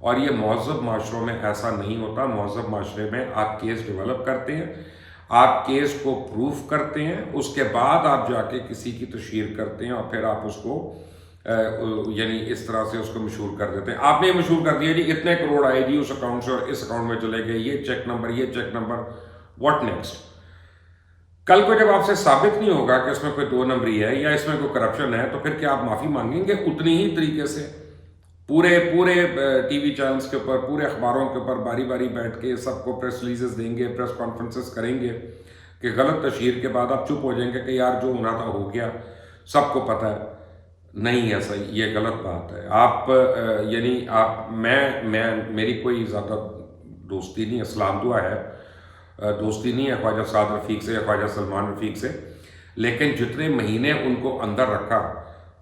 اور یہ مہذب معاشروں میں ایسا نہیں ہوتا. مہذب معاشرے میں آپ کیس ڈیولپ کرتے ہیں, آپ کیس کو پروف کرتے ہیں, اس کے بعد آپ جا کے کسی کی تشہیر کرتے ہیں اور پھر آپ اس کو یعنی اس طرح سے اس کو مشہور کر دیتے ہیں. آپ نے یہ مشہور کر دیا جی اتنے کروڑ آئے جی اس اکاؤنٹ سے اور اس اکاؤنٹ میں چلے گئے, یہ چیک نمبر, واٹ نیکسٹ؟ کل کو جب آپ سے ثابت نہیں ہوگا کہ اس میں کوئی 2 نمبری ہے یا اس میں کوئی کرپشن ہے, تو پھر کیا آپ معافی مانگیں گے اتنی ہی طریقے سے؟ پورے ٹی وی چینلز کے اوپر, پورے اخباروں کے اوپر باری باری بیٹھ کے سب کو پریس ریلیزز دیں گے, پریس کانفرنسز کریں گے کہ غلط تشہیر کے بعد آپ چپ ہو جائیں گے کہ یار جو ہونا تھا ہو گیا, سب کو پتہ ہے؟ نہیں ایسا, یہ غلط بات ہے. آپ یعنی آپ میں میری کوئی زیادہ دوستی نہیں ہے, اسلام دعا ہے, دوستی نہیں ہے خواجہ سعد رفیق سے یا خواجہ سلمان رفیق سے, لیکن جتنے مہینے ان کو اندر رکھا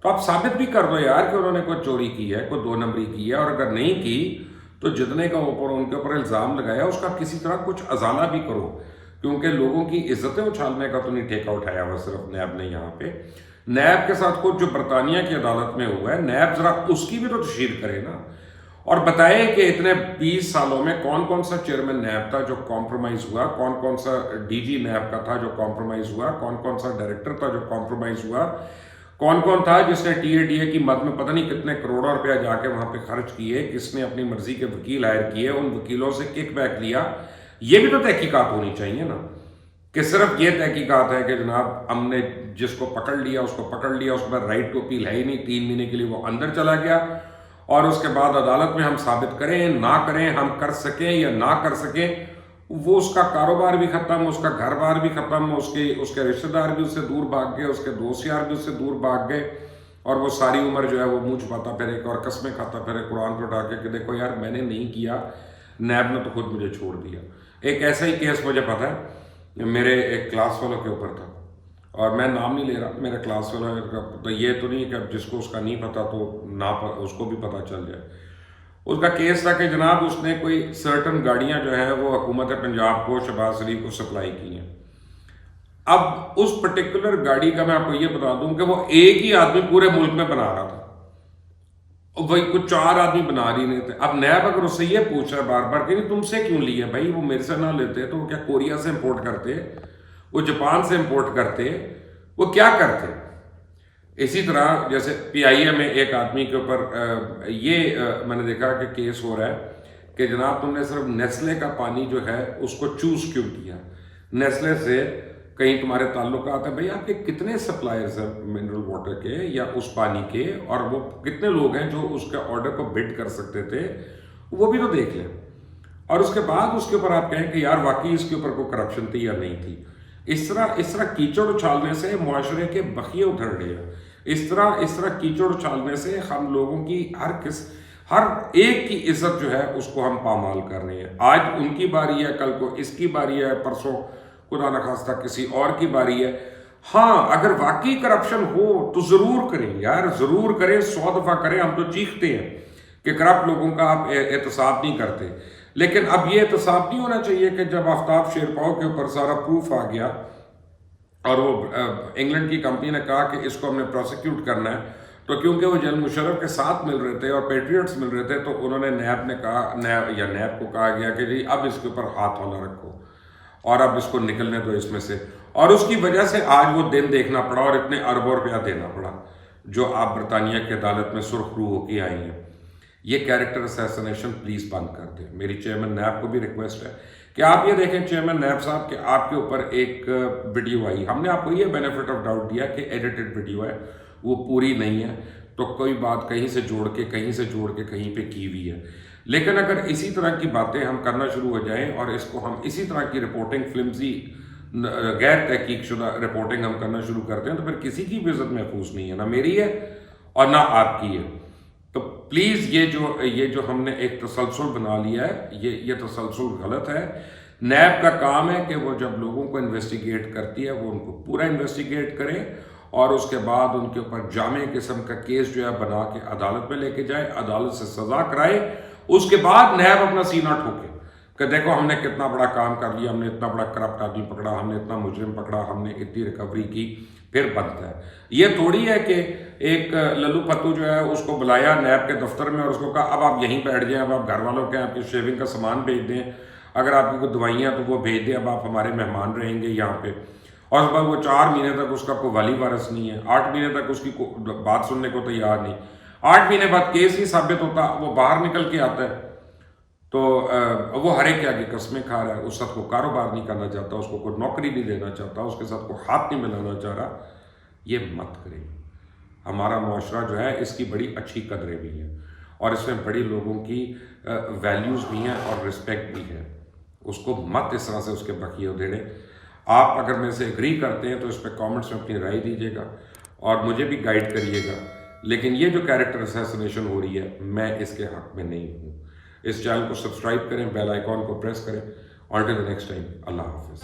تو آپ ثابت بھی کر دو یار کہ انہوں نے کوئی چوری کی ہے, کوئی 2 نمبری کی ہے, اور اگر نہیں کی تو جتنے کا اوپر ان کے اوپر الزام لگایا اس کا کسی طرح کچھ ازالہ بھی کرو, کیونکہ لوگوں کی عزتیں اچھالنے کا تو نہیں ٹھیکہ اٹھایا ہوا صرف نیب نے یہاں پہ. نیب کے ساتھ خود جو برطانیہ کی عدالت میں ہوا ہے, نیب ذرا اس کی بھی تو تشہیر کرے نا, اور بتائے کہ اتنے 20 سالوں میں کون کون سا چیئرمین نیب تھا جو کمپرومائز ہوا, کون کون سا ڈی جی نیب کا تھا جو کمپرومائز ہوا, کون کون سا ڈائریکٹر تھا جو کمپرومائز ہوا, کون کون تھا جس نے ٹی اے کی مد میں پتہ نہیں کتنے کروڑوں روپیہ جا کے وہاں پہ خرچ کیے, کس نے اپنی مرضی کے وکیل ہائر کیے, ان وکیلوں سے کک بیک لیا. یہ بھی تو تحقیقات ہونی چاہیے نا, کہ صرف یہ تحقیقات ہے کہ جناب ہم نے جس کو پکڑ لیا اس کو پکڑ لیا, اس پر رائٹ ٹو اپیل ہے ہی نہیں, 3 مہینے کے لیے وہ اندر چلا گیا, اور اس کے بعد عدالت میں ہم ثابت کریں نہ کریں, ہم کر سکیں یا نہ کر سکیں, وہ اس کا کاروبار بھی ختم, اس کا گھر بار بھی ختم, اس کے رشتہ دار بھی اس سے دور بھاگ گئے, اس کے دوست یار بھی اس سے دور بھاگ گئے, اور وہ ساری عمر جو ہے وہ منہ چھپاتا پھرے اور قسمیں کھاتا پھرے قرآن پہ اٹھا کے کہ دیکھو یار میں نے نہیں کیا, نیب نے تو خود مجھے چھوڑ دیا. ایک ایسا ہی کیس مجھے پتا ہے میرے ایک کلاس فیلو کے اوپر تھا, اور میں نام نہیں لے رہا, میرا کلاس فیلو, تو یہ تو نہیں کہ جس کو اس کا نہیں پتا تو نہ اس کو بھی پتا چل جائے. اس کا کیس تھا کہ جناب اس نے کوئی سرٹن گاڑیاں جو ہیں وہ حکومت پنجاب کو, شہباز شریف کو سپلائی کی ہیں. اب اس پرٹیکولر گاڑی کا میں آپ کو یہ بتا دوں کہ وہ ایک ہی آدمی پورے ملک میں بنا رہا تھا, وہی کچھ 4 آدمی بنا رہی نہیں تھے. اب نیب اگر اس سے یہ پوچھ رہا ہے بار بار کہ تم سے کیوں لی ہے بھائی, وہ میرے سے نہ لیتے تو وہ کیا کوریا سے امپورٹ کرتے, وہ جاپان سے امپورٹ کرتے, وہ کیا کرتے. اسی طرح جیسے پی آئی اے میں ایک آدمی کے اوپر یہ میں نے دیکھا کہ کیس ہو رہا ہے کہ جناب تم نے صرف نیسلے کا پانی جو ہے اس کو چوز کیوں کیا, نیسلے سے کہیں تمہارے تعلقات ہیں, بھائی آپ کے کتنے سپلائرز ہیں منرل واٹر کے یا اس پانی کے, اور وہ کتنے لوگ ہیں جو اس کے آرڈر کو بڈ کر سکتے تھے, وہ بھی تو دیکھ لیں. اور اس کے بعد اس کے اوپر آپ کہیں کہ یار واقعی اس کے اوپر کوئی کرپشن تھی یا نہیں تھی. اس طرح کیچڑ اچھالنے سے معاشرے کے بخیے ادھر رہے ہیں. اس طرح کیچڑ اچھالنے سے ہم لوگوں کی ہر ایک کی عزت جو ہے اس کو ہم پامال کر رہے ہیں. آج ان کی باری ہے, کل کو اس کی باری ہے, پرسوں خدا نخواستہ کسی اور کی باری ہے. ہاں اگر واقعی کرپشن ہو تو ضرور کریں یار, ضرور کریں, 100 دفعہ کریں. ہم تو چیختے ہیں کہ کرپٹ لوگوں کا آپ احتساب نہیں کرتے, لیکن اب یہ احتساب نہیں ہونا چاہیے کہ جب آفتاب شیرپاؤ کے اوپر سارا پروف آ گیا اور وہ انگلینڈ کی کمپنی نے کہا کہ اس کو ہم نے پروسیکیوٹ کرنا ہے, تو کیونکہ وہ جنرل مشرف کے ساتھ مل رہے تھے اور پیٹریٹس مل رہے تھے, تو انہوں نے نیب کو کہا گیا کہ جی اب اس کے اوپر ہاتھ والا رکھو اور اب اس کو نکلنے دو اس میں سے. اور اس کی وجہ سے آج وہ دن دیکھنا پڑا اور اتنے اربوں روپیہ دینا پڑا جو آپ برطانیہ کی عدالت میں سرخ رو ہو کے آئی ہیں. یہ کیریکٹر اسیسنیشن پلیز بند کر دیں. میری چیئرمین نیب کو بھی ریکویسٹ ہے کہ آپ یہ دیکھیں چیئرمین نیب صاحب کہ آپ کے اوپر ایک ویڈیو آئی, ہم نے آپ کو یہ بینیفٹ آف ڈاؤٹ دیا کہ ایڈیٹڈ ویڈیو ہے, وہ پوری نہیں ہے, تو کوئی بات کہیں سے جوڑ کے کہیں پہ کی ہوئی ہے. لیکن اگر اسی طرح کی باتیں ہم کرنا شروع ہو جائیں اور اس کو ہم اسی طرح کی رپورٹنگ, فلمزی غیر تحقیق شدہ رپورٹنگ ہم کرنا شروع کرتے ہیں, تو پھر کسی کی بھی عزت محفوظ نہیں ہے, نہ میری ہے اور نہ آپ کی ہے. تو پلیز یہ جو ہم نے ایک تسلسل بنا لیا ہے, یہ تسلسل غلط ہے. نیب کا کام ہے کہ وہ جب لوگوں کو انویسٹیگیٹ کرتی ہے وہ ان کو پورا انویسٹیگیٹ کرے اور اس کے بعد ان کے اوپر جامع قسم کا کیس جو ہے بنا کے عدالت میں لے کے جائے, عدالت سے سزا کرائے. اس کے بعد نیب اپنا سینہ ٹھوکے کہ دیکھو ہم نے کتنا بڑا کام کر لیا, ہم نے اتنا بڑا کرپٹ آدمی پکڑا, ہم نے اتنا مجرم پکڑا, ہم نے اتنی ریکوری کی. پھر بنتا ہے. یہ تھوڑی ہے کہ ایک للو پتو جو ہے اس کو بلایا نیب کے دفتر میں اور اس کو کہا اب آپ یہیں بیٹھ جائیں, اب آپ گھر والوں کے آپ کی شیونگ کا سامان بھیج دیں, اگر آپ کی کوئی دوائیاں تو وہ بھیج دیں, اب آپ ہمارے مہمان رہیں گے یہاں پہ. اور اس بعد وہ 4 مہینے تک اس کا کوئی والی وارث نہیں ہے, 8 مہینے تک اس کی بات سننے کو تیار نہیں, 8 مہینے بعد کیس ہی ثابت ہوتا, وہ باہر نکل کے آتا ہے تو وہ ہر ایک کے آگے قسمیں کھا رہا ہے, اس ساتھ کو کاروبار نہیں کرنا چاہتا, اس کو کوئی نوکری نہیں دینا چاہتا, اس کے ساتھ کوئی ہاتھ نہیں ملانا چاہ رہا. یہ مت کریں. ہمارا معاشرہ جو ہے اس کی بڑی اچھی قدریں بھی ہیں اور اس میں بڑی لوگوں کی ویلیوز بھی ہیں اور رسپیکٹ بھی ہے. اس کو مت اس طرح سے اس کے بقیے ادھیڑیں. آپ اگر میں سے اگری کرتے ہیں تو اس پہ کامنٹس میں اپنی رائے دیجیے گا اور مجھے بھی گائیڈ کریے گا, لیکن یہ جو کیریکٹر اسیسنیشن ہو رہی ہے میں اس کے حق میں نہیں ہوں. اس چینل کو سبسکرائب کریں, بیل آئیکن کو پریس کریں. until the next time, اللہ حافظ.